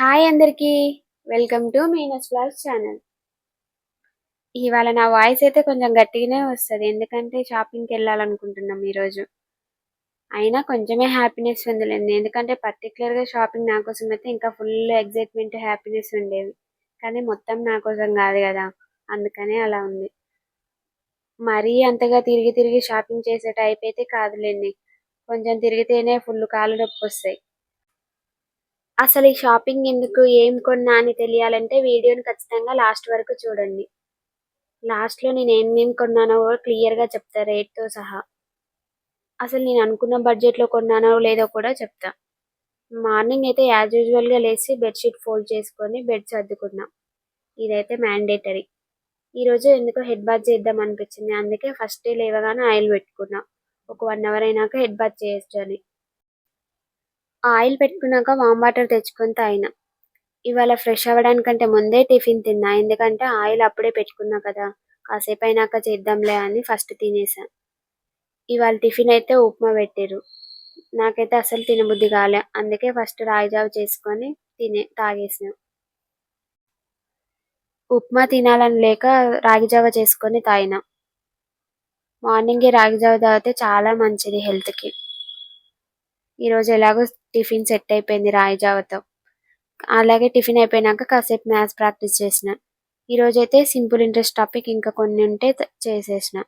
Hi అందరికీ. Welcome to minus vlogs channel. ఇవాళ నా వాయిస్ అయితే కొంచెం గట్టిగానే వస్తది. ఎందుకంటే షాపింగ్‌కెళ్ళాలనుకుంటున్నాం ఈరోజు. అయినా కొంచెమే హ్యాపీనెస్ ఉందిలెండి. ఎందుకంటే పర్టిక్యులర్‌గా షాపింగ్ నా కోసం అయితే ఇంకా ఫుల్ ఎక్సైట్‌మెంట్, హ్యాపీనెస్ ఉండేవి. కానీ మొత్తం నా కోసం కాదు గదా! అందుకనే అలా ఉంది. మరీ అంతగా తిరిగి తిరిగి షాపింగ్ చేసే టైప్ అయితే కాదులెండి. కొంచెం తిరిగితేనే ఫుల్ కాళ్ళు నొప్పొస్తాయి. అసలు ఈ షాపింగ్ ఎందుకు, ఏం కొన్నా అని తెలియాలంటే వీడియోని ఖచ్చితంగా లాస్ట్ వరకు చూడండి. లాస్ట్‌లో నేను ఏమేం కొన్నానో కూడా క్లియర్‌గా చెప్తా రేట్‌తో సహా. అసలు నేను అనుకున్న బడ్జెట్‌లో కొన్నానో లేదో కూడా చెప్తా. మార్నింగ్ అయితే యాజ్ యూజువల్‌గా లేసి బెడ్‌షీట్ ఫోల్డ్ చేసుకొని బెడ్ సర్దుకున్నా. ఇదైతే మ్యాండేటరీ. ఈరోజు ఎందుకో హెడ్ బాత్ చేద్దాం అనిపించింది. అందుకే ఫస్టే లేవగానే ఆయిల్ పెట్టుకున్నా. ఒక 1 అవర్ అయినాక హెడ్ బాత్ చేయొచ్చని. ఆయిల్ పెట్టుకున్నాక వామ్ వాటర్ తెచ్చుకొని తాగిన. ఇవాళ ఫ్రెష్ అవ్వడానికంటే ముందే టిఫిన్ తిన్నా. ఎందుకంటే ఆయిల్ అప్పుడే పెట్టుకున్నా కదా! కాసేపయినాక చేద్దాంలే అని ఫస్ట్ తినేసా. ఇవాళ టిఫిన్ అయితే ఉప్మా పెట్టిర్రు. నాకైతే అసలు తినబుద్ధి కాలే. అందుకే ఫస్ట్ రాగి జావ చేసుకొని తాగేసిన. ఉప్మా తినాలని లేక రాగి జావ చేసుకొని తాగిన. మార్నింగే రాగి జావ తాగితే చాలా మంచిది హెల్త్‌కి. ఈరోజు ఎలాగో టిఫిన్ సెట్ అయిపోయింది రాగి జావతో. అలాగే టిఫిన్ అయిపోయినాక కాసేపు మ్యాథ్స్ ప్రాక్టీస్ చేసిన. ఈరోజైతే సింపుల్ ఇంట్రెస్ట్ టాపిక్ ఇంకా కొన్ని ఉంటే చేసేసిన.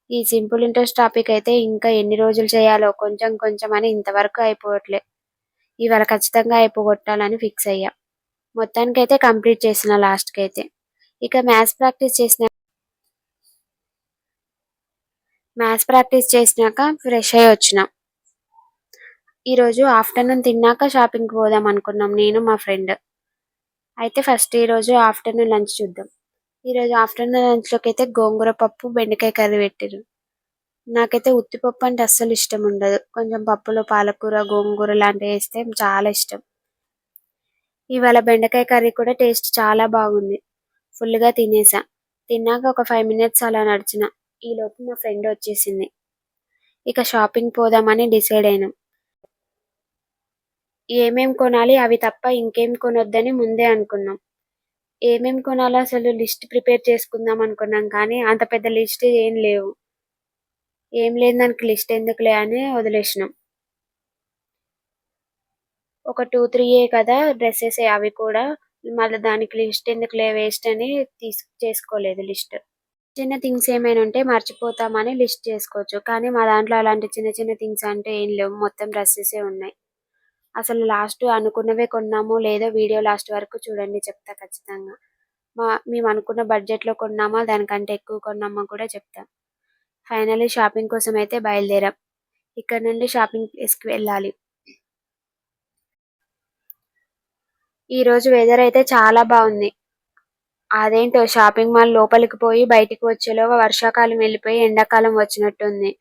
ఈ సింపుల్ ఇంట్రెస్ట్ టాపిక్ అయితే ఇంకా ఎన్ని రోజులు చేయాలో కొంచెం కొంచెం అని ఇంతవరకు అయిపోవట్లే. ఇవాళ ఖచ్చితంగా అయిపోగొట్టాలని ఫిక్స్ అయ్యా. మొత్తానికైతే కంప్లీట్ చేసిన లాస్ట్‌కైతే. ఇక మ్యాథ్స్ ప్రాక్టీస్ చేసినాక ఫ్రెష్ అయ్యి వచ్చిన. ఈరోజు ఆఫ్టర్‌నూన్ తిన్నాక షాపింగ్‌కి పోదాం అనుకున్నాం నేను మా ఫ్రెండ్. అయితే ఫస్ట్ ఈరోజు ఆఫ్టర్‌నూన్ లంచ్ చూద్దాం. ఈరోజు ఆఫ్టర్‌నూన్ లంచ్‌లోకి అయితే గోంగూర పప్పు, బెండకాయ కర్రీ పెట్టిర్రు. నాకైతే ఉత్తి పప్పు అంటే అస్సలు ఇష్టం ఉండదు. కొంచెం పప్పులో పాలకూర, గోంగూర లాంటివి వేస్తే చాలా ఇష్టం. ఇవాళ బెండకాయ కర్రీ కూడా టేస్ట్ చాలా బాగుంది. ఫుల్‌గా తినేసా. తిన్నాక ఒక 5 మినిట్స్ అలా నడిచిన. ఈలోపు మా ఫ్రెండ్ వచ్చేసింది. ఇక షాపింగ్ పోదామని డిసైడ్ అయినాం. ఏమేం కొనాలి అవి తప్ప ఇంకేం కొనొద్దని ముందే అనుకున్నాం. ఏమేం కొనాలో అసలు లిస్ట్ ప్రిపేర్ చేసుకుందాం అనుకున్నాం కానీ అంత పెద్ద లిస్ట్ ఏం లేవు. ఏం లేని దానికి లిస్ట్ ఎందుకులే అని వదిలేసినాం. ఒక 2, 3 కదా డ్రెస్సెసే అవి కూడా. మళ్ళీ దానికి లిస్ట్ ఎందుకులే వేస్ట్ అని చేసుకోలేదు లిస్ట్. చిన్న థింగ్స్ ఏమైనా ఉంటే మర్చిపోతామని లిస్ట్ చేసుకోవచ్చు. కానీ మా దాంట్లో అలాంటి చిన్న చిన్న థింగ్స్ అంటే ఏం లేవు. మొత్తం డ్రెస్సెసే ఉన్నాయి. అసలు లాస్ట్ అనుకున్నవే కొన్నామో లేదో వీడియో లాస్ట్ వరకు చూడండి చెప్తా ఖచ్చితంగా. మేము అనుకున్న బడ్జెట్‌లో కొన్నామా, దానికంటే ఎక్కువ కొన్నామా కూడా చెప్తా. ఫైనల్లీ షాపింగ్ కోసం అయితే బయలుదేరాం. ఇక్కడ నుండి షాపింగ్ ప్లేస్‌కి వెళ్ళాలి. ఈరోజు వెదర్ అయితే చాలా బాగుంది. అదేంటో షాపింగ్ మాల్ లోపలికి పోయి బయటికి వచ్చేలోగా వర్షాకాలం వెళ్ళిపోయి ఎండాకాలం వచ్చినట్టుంది.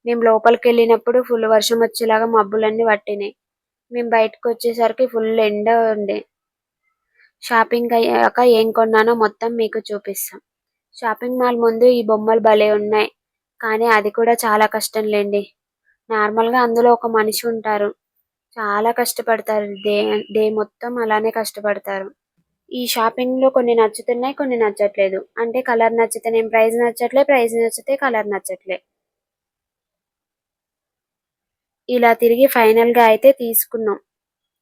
మేము లోపలికెళ్ళినప్పుడు ఫుల్ వర్షం వచ్చేలాగా మబ్బులన్నీ పట్టినాయి. మేము బయటకొచ్చేసరికి ఫుల్ ఎండ ఉండే. షాపింగ్ అయ్యాక ఏం కొన్నానో మొత్తం మీకు చూపిస్తాం. షాపింగ్ మాల్ ముందు ఈ బొమ్మలు భలే ఉన్నాయి. కానీ అది కూడా చాలా కష్టం లేండి. నార్మల్‌గా అందులో ఒక మనిషి ఉంటారు. చాలా కష్టపడతారు. డే మొత్తం అలానే కష్టపడతారు. ఈ షాపింగ్‌లో కొన్ని నచ్చుతున్నాయి, కొన్ని నచ్చట్లేదు. అంటే కలర్ నచ్చితేనేం ప్రైస్ నచ్చట్లే, ప్రైస్ నచ్చితే కలర్ నచ్చట్లే. ఇలా తిరిగి ఫైనల్‌గా అయితే తీసుకున్నాం.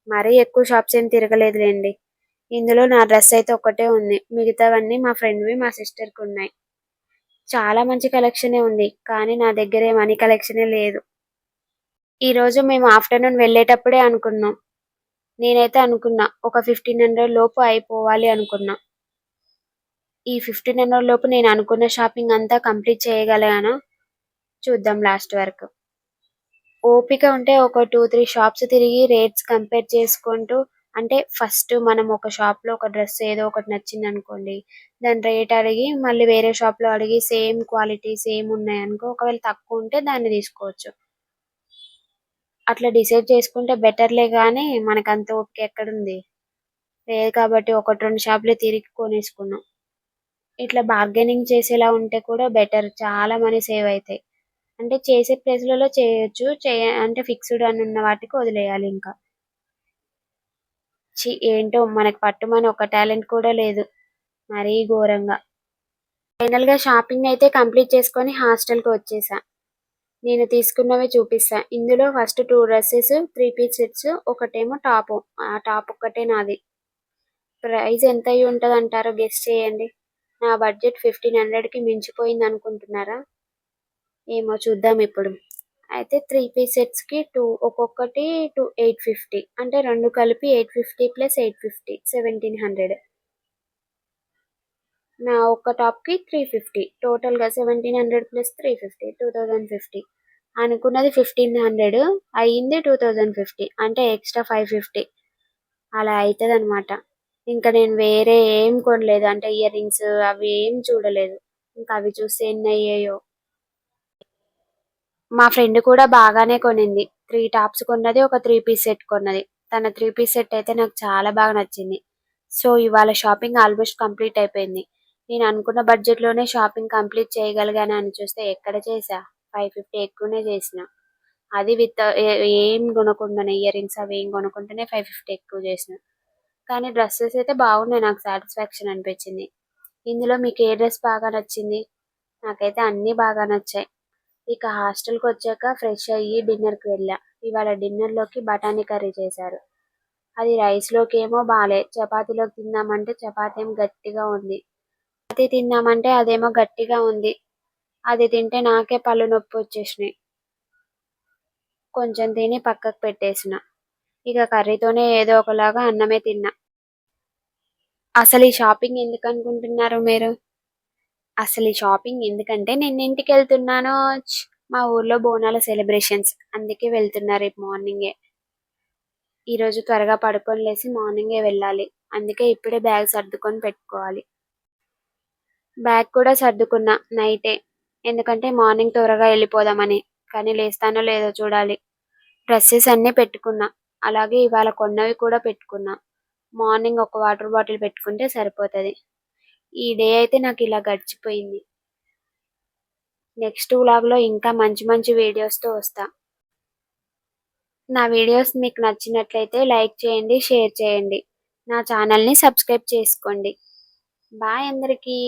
మరీ ఎక్కువ షాప్స్ ఏం తిరగలేదులెండి. ఇందులో నా డ్రెస్ అయితే ఒక్కటే ఉంది. మిగతావన్నీ మా ఫ్రెండ్‌వి, మా సిస్టర్‌కి ఉన్నాయి. చాలా మంచి కలెక్షనే ఉంది. కానీ నా దగ్గర మనీ కలెక్షనే లేదు. ఈరోజు మేము ఆఫ్టర్‌నూన్ వెళ్ళేటప్పుడే అనుకున్నాం. నేనైతే అనుకున్నా ఒక 1500 లోపు అయిపోవాలి అనుకున్నా. ఈ 1500 లోపు నేను అనుకున్న షాపింగ్ అంతా కంప్లీట్ చేయగలిగానా? చూద్దాం లాస్ట్ వరకు. ఓపిక ఉంటే ఒక 2, 3 షాప్స్ తిరిగి రేట్స్ కంపేర్ చేసుకుంటూ అంటే ఫస్ట్ మనం ఒక షాప్‌లో ఒక డ్రెస్ ఏదో ఒకటి నచ్చిందనుకోండి. దాని రేట్ అడిగి మళ్ళీ వేరే షాప్‌లో అడిగి సేమ్ క్వాలిటీ సేమ్ ఉన్నాయనుకో ఒకవేళ తక్కువ ఉంటే దాన్ని తీసుకోవచ్చు. అట్లా డిసైడ్ చేసుకుంటే బెటర్‌లే గానీ మనకంత ఓపిక ఎక్కడుంది? లేదు కాబట్టి 1, 2 షాపులే తిరిగి కొనేసుకున్నాం. ఇట్లా బార్గెనింగ్ చేసేలా ఉంటే కూడా బెటర్. చాలా మనీ సేవ్ అయితాయి. అంటే చేసే ప్లేస్‌లలో చేయొచ్చు. అంటే ఫిక్స్‌డ్ అని ఉన్న వాటికి వదిలేయాలి ఇంకా. ఏంటో మనకు పట్టుమని ఒక టాలెంట్ కూడా లేదు, మరీ ఘోరంగా. ఫైనల్‌గా షాపింగ్ అయితే కంప్లీట్ చేసుకొని హాస్టల్‌కి వచ్చేసా. నేను తీసుకున్నవి చూపిస్తా. ఇందులో ఫస్ట్ 2 డ్రెసెస్, 3 పీస్ సెట్స్, ఒకటేమో టాపు. ఆ టాప్ ఒక్కటే నాది. ప్రైస్ ఎంత అయ్యి ఉంటదంటారో గెస్ చేయండి. నా బడ్జెట్ 1500కి మించిపోయింది అనుకుంటున్నారా? ఏమో చూద్దాం ఇప్పుడు. అయితే 3 పీస్ సెట్స్‌కి ఒక్కొక్కటి 850, అంటే 2 కలిపి 850 ప్లస్ 850 1700. నా ఒక్క టాప్‌కి 350, టోటల్‌గా 1700 ప్లస్ 350 2050. అనుకున్నది 1500, అయింది 2050, అంటే ఎక్స్ట్రా 550 అలా అయితదనమాట. ఇంకా నేను వేరే ఏం కొనలేదు, అంటే ఇయర్ రింగ్స్ అవి ఏం చూడలేదు. ఇంకా అవి చూస్తే ఎన్ని అయ్యాయో. మా ఫ్రెండ్ కూడా బాగానే కొనింది. 3 టాప్స్ కొన్నది, ఒక 3 పీస్ సెట్ కొన్నది. తన 3 పీస్ సెట్ అయితే నాకు చాలా బాగా నచ్చింది. సో ఇవాళ షాపింగ్ ఆల్మోస్ట్ కంప్లీట్ అయిపోయింది. నేను అనుకున్న బడ్జెట్‌లోనే షాపింగ్ కంప్లీట్ చేయగలిగానా అని చూస్తే ఎక్కడ చేశా, 550 ఎక్కువనే చేసిన. అది విత్ ఏం కొనకుండానే, ఇయర్ రింగ్స్ అవి ఏం కొనకుండానే 550 ఎక్కువ చేసిన. కానీ డ్రెసెస్ అయితే బాగున్నాయి, నాకు సాటిస్ఫాక్షన్ అనిపించింది. ఇందులో మీకు ఏ డ్రెస్ బాగా నచ్చింది? నాకైతే అన్నీ బాగా నచ్చాయి. ఇక హాస్టల్‌కొచ్చాక ఫ్రెష్ అయ్యి డిన్నర్‌కి వెళ్ళా. ఇవాళ డిన్నర్‌లోకి బఠానీ కర్రీ చేశారు. అది రైస్‌లోకేమో బాలే. చపాతీలోకి తిందామంటే చపాతీ ఏమో గట్టిగా ఉంది. చపాతీ తిందామంటే అదేమో గట్టిగా ఉంది. అది తింటే నాకే పళ్ళు నొప్పొచ్చేసినాయి. కొంచెం తిని పక్కకు పెట్టేసిన. ఇక కర్రీతోనే ఏదో ఒకలాగా అన్నమే తిన్నా. అసలు ఈ షాపింగ్ ఎందుకనుకుంటున్నారు మీరు? అసలు ఈ షాపింగ్ ఎందుకంటే నేను ఇంటికెళ్తున్నాను. మా ఊర్లో బోనాల సెలబ్రేషన్స్. అందుకే వెళ్తున్నా రేపు మార్నింగే. ఈరోజు త్వరగా పడుకొని లేసి మార్నింగే వెళ్ళాలి. అందుకే ఇప్పుడే బ్యాగ్ సర్దుకొని పెట్టుకోవాలి. బ్యాగ్ కూడా సర్దుకున్నా నైటే. ఎందుకంటే మార్నింగ్ త్వరగా వెళ్ళిపోదామని. కానీ లేస్తానో లేదో చూడాలి. డ్రెస్సెస్ అన్నీ పెట్టుకున్నా. అలాగే ఇవాళ కొన్నవి కూడా పెట్టుకున్నా. మార్నింగ్ ఒక వాటర్ బాటిల్ పెట్టుకుంటే సరిపోతది. ఈ డే అయితే నాకు ఇలా గడిచిపోయింది. నెక్స్ట్ వ్లాగ్‌లో ఇంకా మంచి మంచి వీడియోస్‌తో వస్తా. నా వీడియోస్ మీకు నచ్చినట్లయితే లైక్ చేయండి, షేర్ చేయండి. నా ఛానల్‌ని సబ్స్క్రైబ్ చేసుకోండి. బాయ్ అందరికీ.